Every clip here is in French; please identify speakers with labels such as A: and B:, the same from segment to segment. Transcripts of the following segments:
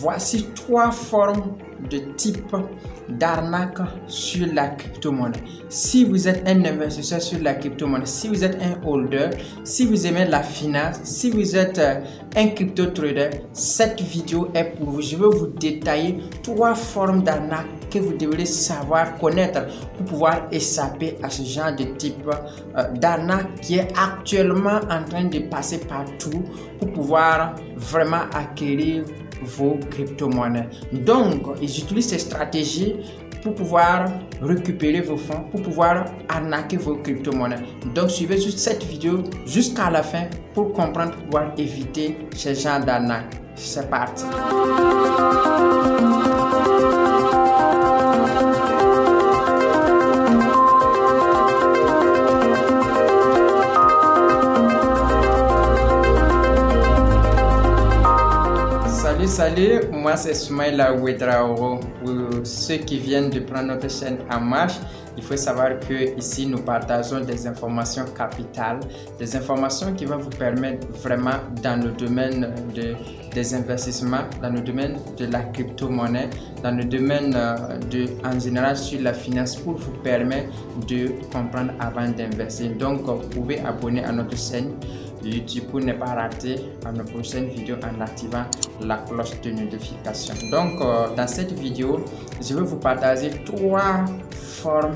A: Voici 3 formes de type d'arnaque sur la crypto-monnaie. Si vous êtes un investisseur sur la crypto-monnaie, si vous êtes un holder, si vous aimez la finance, si vous êtes un crypto-trader, cette vidéo est pour vous. Je vais vous détailler 3 formes d'arnaque que vous devrez savoir connaître pour pouvoir échapper à ce genre de type d'arnaque qui est actuellement en train de passer partout pour pouvoir vraiment acquérir vos crypto-monnaies. Donc, ils utilisent ces stratégies pour pouvoir récupérer vos fonds, pour pouvoir arnaquer vos crypto-monnaies. Donc, suivez juste cette vidéo jusqu'à la fin pour comprendre, pour pouvoir éviter ce genre d'arnaque. C'est parti. Salut, moi c'est Soumaïla Ouedraogo. Pour ceux qui viennent de prendre notre chaîne en marche, il faut savoir que ici nous partageons des informations capitales, des informations qui vont vous permettre vraiment dans le domaine des investissements, dans le domaine de la crypto-monnaie, dans le domaine en général sur la finance pour vous permettre de comprendre avant d'investir. Donc vous pouvez abonner à notre chaîne YouTube pour ne pas rater nos prochaines vidéos en activant la cloche de notification. Donc dans cette vidéo, je vais vous partager 3 formes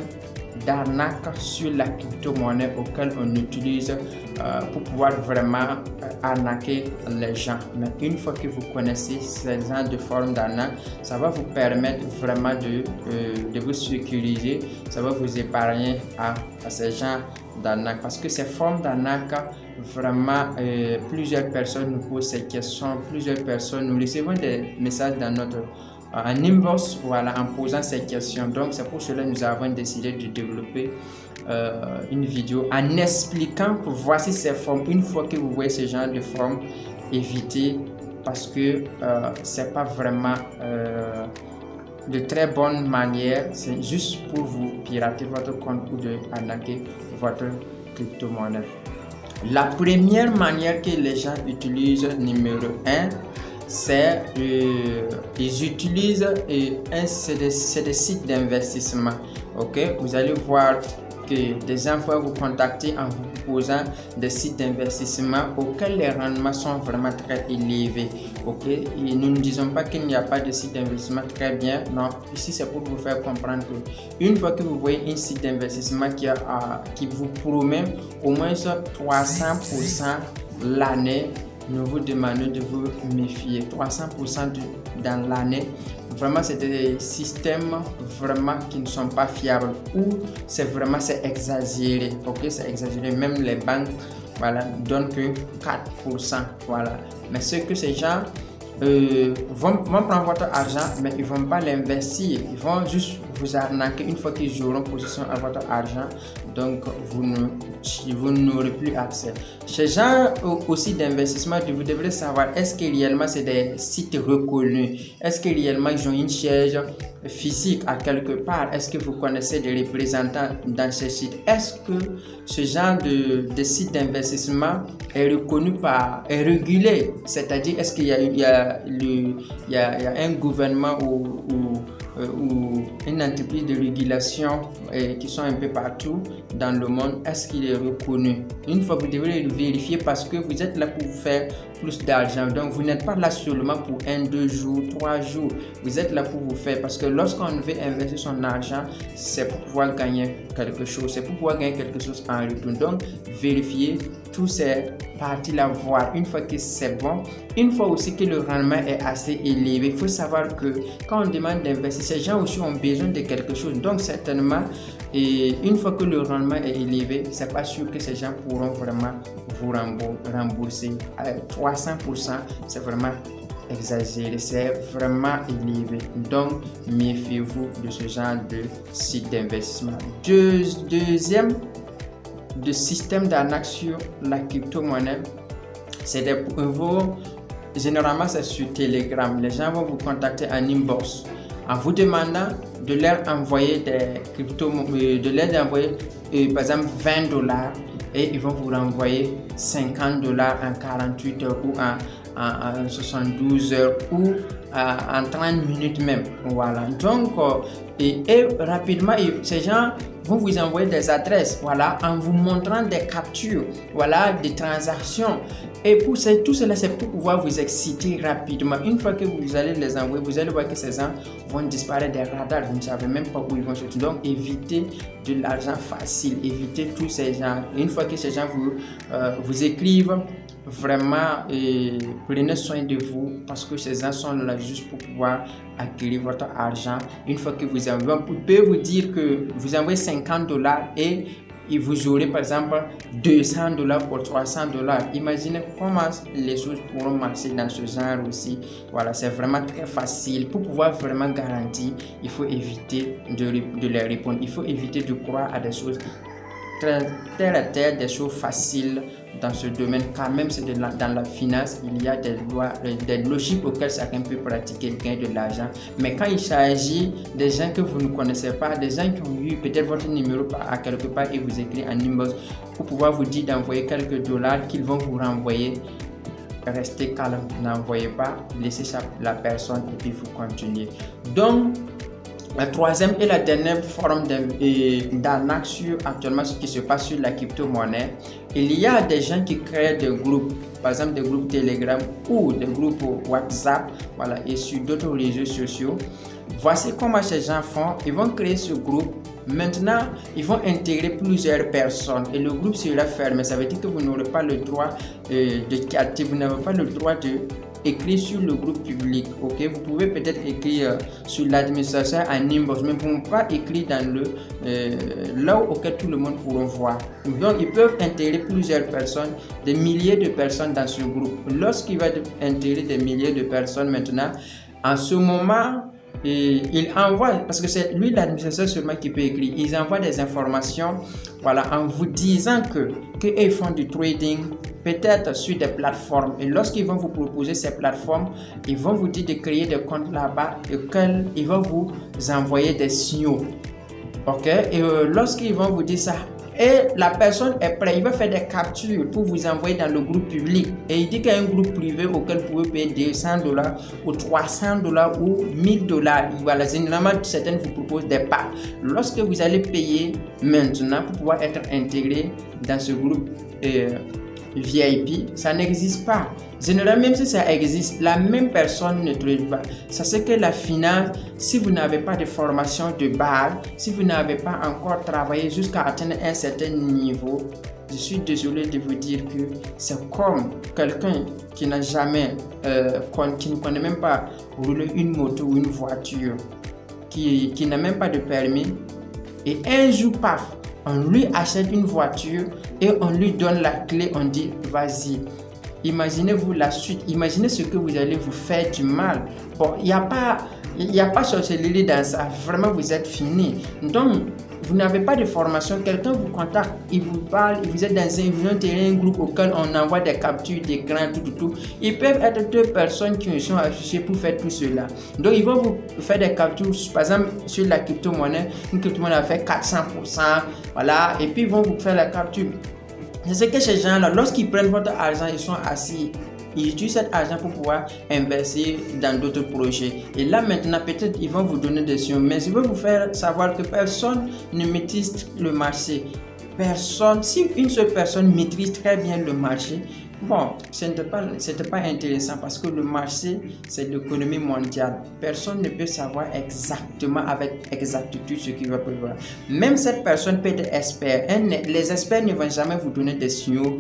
A: d'arnaque sur la crypto-monnaie auxquelles on utilise pour pouvoir vraiment arnaquer les gens. Mais une fois que vous connaissez ces genres de formes d'arnaque, ça va vous permettre vraiment de vous sécuriser, ça va vous épargner à ces genres d'arnaque, parce que ces formes d'arnaque vraiment plusieurs personnes nous posent ces questions, plusieurs personnes nous recevons des messages dans notre en inbox, voilà, en posant ces questions. Donc c'est pour cela que nous avons décidé de développer une vidéo en expliquant que voici ces formes. Une fois que vous voyez ce genre de formes, évitez, parce que c'est pas vraiment de très bonne manière, c'est juste pour vous pirater votre compte ou de arnaquer votre crypto-monnaie. La première manière que les gens utilisent, numéro 1, c'est ils utilisent c'est des sites d'investissement. Ok, vous allez voir que des gens vont vous contacter en vous proposant des sites d'investissement auxquels les rendements sont vraiment très élevés. Ok, et nous ne disons pas qu'il n'y a pas de site d'investissement très bien. Non, ici c'est pour vous faire comprendre que une fois que vous voyez un site d'investissement qui vous promet au moins 300% l'année, nous vous demandons de vous méfier. 300% dans l'année, vraiment c'est des systèmes vraiment qui ne sont pas fiables, ou c'est exagéré. Ok, c'est exagéré. Même les banques, voilà, donnent que 4%. Voilà. Mais ce que ces gens vont prendre votre argent, mais ils vont pas l'investir, ils vont juste vous arnaquer. Une fois qu'ils auront possession à votre argent, donc vous n'aurez plus accès. Ces gens aussi d'investissement, vous devrez savoir, est-ce que réellement c'est des sites reconnus, est-ce que réellement ils ont une siège physique à quelque part, est-ce que vous connaissez des représentants dans ces sites, est-ce que ce genre de site d'investissement est reconnu est régulé, c'est-à-dire est-ce qu'il y a un gouvernement ou une entreprise de régulation qui sont un peu partout dans le monde, est-ce qu'il est reconnu? Une fois, vous devrez le vérifier, parce que vous êtes là pour vous faire plus d'argent. Donc vous n'êtes pas là seulement pour 1, 2 jours, 3 jours. Vous êtes là pour vous faire, parce que lorsqu'on veut investir son argent, c'est pour pouvoir gagner quelque chose, c'est pour pouvoir gagner quelque chose en retour. Donc vérifiez tous ces parties-là, voir une fois que c'est bon, une fois aussi que le rendement est assez élevé. Il faut savoir que quand on demande d'investir, ces gens aussi ont besoin de quelque chose. Donc certainement, et une fois que le rendement est élevé, c'est pas sûr que ces gens pourront vraiment vous rembourser. 300%, c'est vraiment exagéré, c'est vraiment élevé. Donc méfiez-vous de ce genre de site d'investissement. Deuxième de système d'arnaque sur la crypto-monnaie, c'est des nouveaux. Généralement c'est sur Telegram. Les gens vont vous contacter en inbox en vous demandant de leur envoyer des crypto, de leur envoyer par exemple $20, et ils vont vous renvoyer $50 en 48 heures ou en 72 heures ou en 30 minutes même. Voilà. Donc, et rapidement, ces gens vont vous envoyer des adresses, voilà, en vous montrant des captures, voilà, des transactions. Et pour tout cela, c'est pour pouvoir vous exciter rapidement. Une fois que vous allez les envoyer, vous allez voir que ces gens vont disparaître des radars. Vous ne savez même pas où ils vont se trouver. Donc, évitez de l'argent facile, évitez tous ces gens. Et une fois que ces gens vous écrivent, vraiment, prenez soin de vous parce que ces gens sont là juste pour pouvoir acquérir votre argent. Une fois que vous envoyez, on peut vous dire que vous envoyez $50 et vous aurez par exemple $200 pour $300. Imaginez comment les choses pourront marcher dans ce genre aussi. Voilà, c'est vraiment très facile. Pour pouvoir vraiment garantir, il faut éviter de les répondre. Il faut éviter de croire à des choses terre à terre, des choses faciles dans ce domaine. Quand même, c'est dans la finance, il y a des lois, des logiques auxquelles chacun peut pratiquer, gagner de l'argent. Mais quand il s'agit des gens que vous ne connaissez pas, des gens qui ont eu peut-être votre numéro à quelque part et vous écrit en inbox pour pouvoir vous dire d'envoyer quelques dollars qu'ils vont vous renvoyer, restez calme, n'envoyez pas, laissez la personne et puis vous continuez. Donc, la troisième et la dernière forme d'arnaque actuellement ce qui se passe sur la crypto-monnaie, il y a des gens qui créent des groupes, par exemple des groupes Telegram ou des groupes WhatsApp, voilà, et sur d'autres réseaux sociaux. Voici comment ces gens font. Ils vont créer ce groupe. Maintenant, ils vont intégrer plusieurs personnes et le groupe sera fermé. Ça veut dire que vous n'aurez pas le droit de chatter, vous n'avez pas le droit de écrire sur le groupe public. Ok, vous pouvez peut-être écrire sur l'administration en inbox, mais vous ne pouvez pas écrire dans là auquel tout le monde pourra voir. Donc, ils peuvent intégrer plusieurs personnes, des milliers de personnes dans ce groupe. Lorsqu'il va intégrer des milliers de personnes maintenant, en ce moment, et il envoie, parce que c'est lui l'administrateur seulement qui peut écrire, ils envoient des informations, voilà, en vous disant qu'ils font du trading, peut-être sur des plateformes. Et lorsqu'ils vont vous proposer ces plateformes, ils vont vous dire de créer des comptes là-bas et ils vont vous envoyer des signaux. Ok, et lorsqu'ils vont vous dire ça, et la personne est prête, il va faire des captures pour vous envoyer dans le groupe public. Et il dit qu'il y a un groupe privé auquel vous pouvez payer $200 ou $300 ou $1000. Voilà, généralement, certaines vous proposent des packs. Lorsque vous allez payer maintenant pour pouvoir être intégré dans ce groupe VIP, ça n'existe pas. Généralement, même si ça existe, la même personne ne trouve pas. Ça c'est que la finance, si vous n'avez pas de formation de base, si vous n'avez pas encore travaillé jusqu'à atteindre un certain niveau, je suis désolé de vous dire que c'est comme quelqu'un qui n'a jamais, qui ne connaît même pas rouler une moto ou une voiture, qui n'a même pas de permis, et un jour, paf, on lui achète une voiture et on lui donne la clé, on dit vas-y. Imaginez-vous la suite, imaginez ce que vous allez vous faire du mal. Bon, il n'y a pas sorcellerie dans ça, vraiment vous êtes fini. Donc, vous n'avez pas de formation, quelqu'un vous contacte, il vous parle, vous êtes dans un groupe auquel on envoie des captures d'écran, tout. Ils peuvent être deux personnes qui sont associées pour faire tout cela. Donc, ils vont vous faire des captures, par exemple, sur la crypto-monnaie, une crypto-monnaie a fait 400%, voilà, et puis ils vont vous faire la capture. C'est ce que ces gens-là, lorsqu'ils prennent votre argent, ils sont assis. Ils utilisent cet argent pour pouvoir investir dans d'autres projets. Et là maintenant, peut-être ils vont vous donner des solutions, mais je veux vous faire savoir que personne ne maîtrise le marché. Personne, si une seule personne maîtrise très bien le marché, bon, ce n'était pas intéressant parce que le marché, c'est l'économie mondiale. Personne ne peut savoir exactement avec exactitude ce qu'il va prévoir. Même cette personne peut être expert. Les experts ne vont jamais vous donner des signaux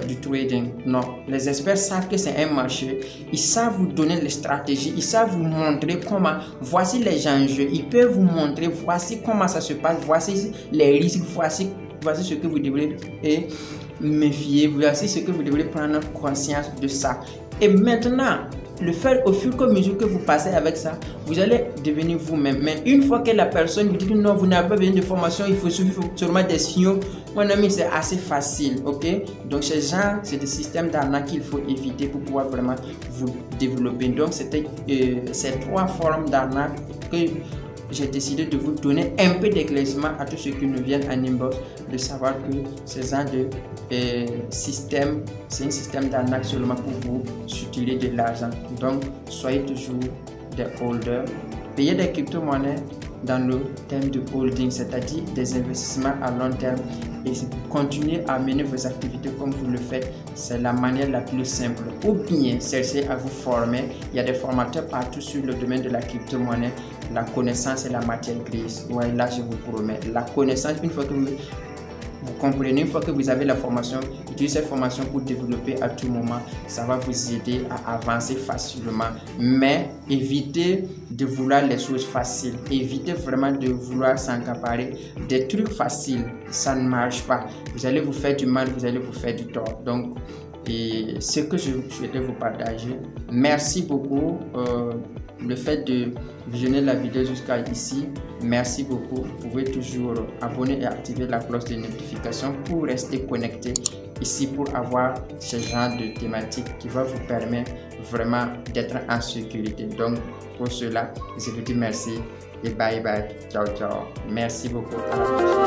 A: du trading. Non, les experts savent que c'est un marché. Ils savent vous donner les stratégies. Ils savent vous montrer comment. Voici les enjeux. Ils peuvent vous montrer. Voici comment ça se passe. Voici les risques. Voici ce que vous devrez méfier, voici ce que vous devrez prendre conscience de ça. Et maintenant, le faire au fur et à mesure que vous passez avec ça, vous allez devenir vous-même. Mais une fois que la personne vous dit que non, vous n'avez pas besoin de formation, il faut seulement des signaux, mon ami, c'est assez facile, ok? Donc, ces gens, c'est des systèmes d'arnaque qu'il faut éviter pour pouvoir vraiment vous développer. Donc, c'était ces trois formes d'arnaque que j'ai décidé de vous donner un peu d'éclaircissement à tous ceux qui nous viennent en inbox, de savoir que ce genre de système, c'est un système d'arnaque seulement pour vous soutirer de l'argent. Donc, soyez toujours des holders. Payez des crypto-monnaies dans le thème de holding, c'est-à-dire des investissements à long terme, et continuez à mener vos activités comme vous le faites. C'est la manière la plus simple. Ou bien cherchez à vous former. Il y a des formateurs partout sur le domaine de la crypto-monnaie. La connaissance est la matière grise. Ouais, là, je vous promets. La connaissance, une fois que vous comprenez, une fois que vous avez la formation, utilisez cette formation pour développer à tout moment. Ça va vous aider à avancer facilement. Mais évitez de vouloir les choses faciles. Évitez vraiment de vouloir s'accaparer des trucs faciles. Ça ne marche pas. Vous allez vous faire du mal, vous allez vous faire du tort. Donc, et ce que je souhaitais vous partager. Merci beaucoup. Le fait de visionner la vidéo jusqu'à ici, merci beaucoup. Vous pouvez toujours abonner et activer la cloche de notification pour rester connecté ici, pour avoir ce genre de thématique qui va vous permettre vraiment d'être en sécurité. Donc pour cela, je vous dis merci et bye bye. Ciao ciao. Merci beaucoup. À la prochaine.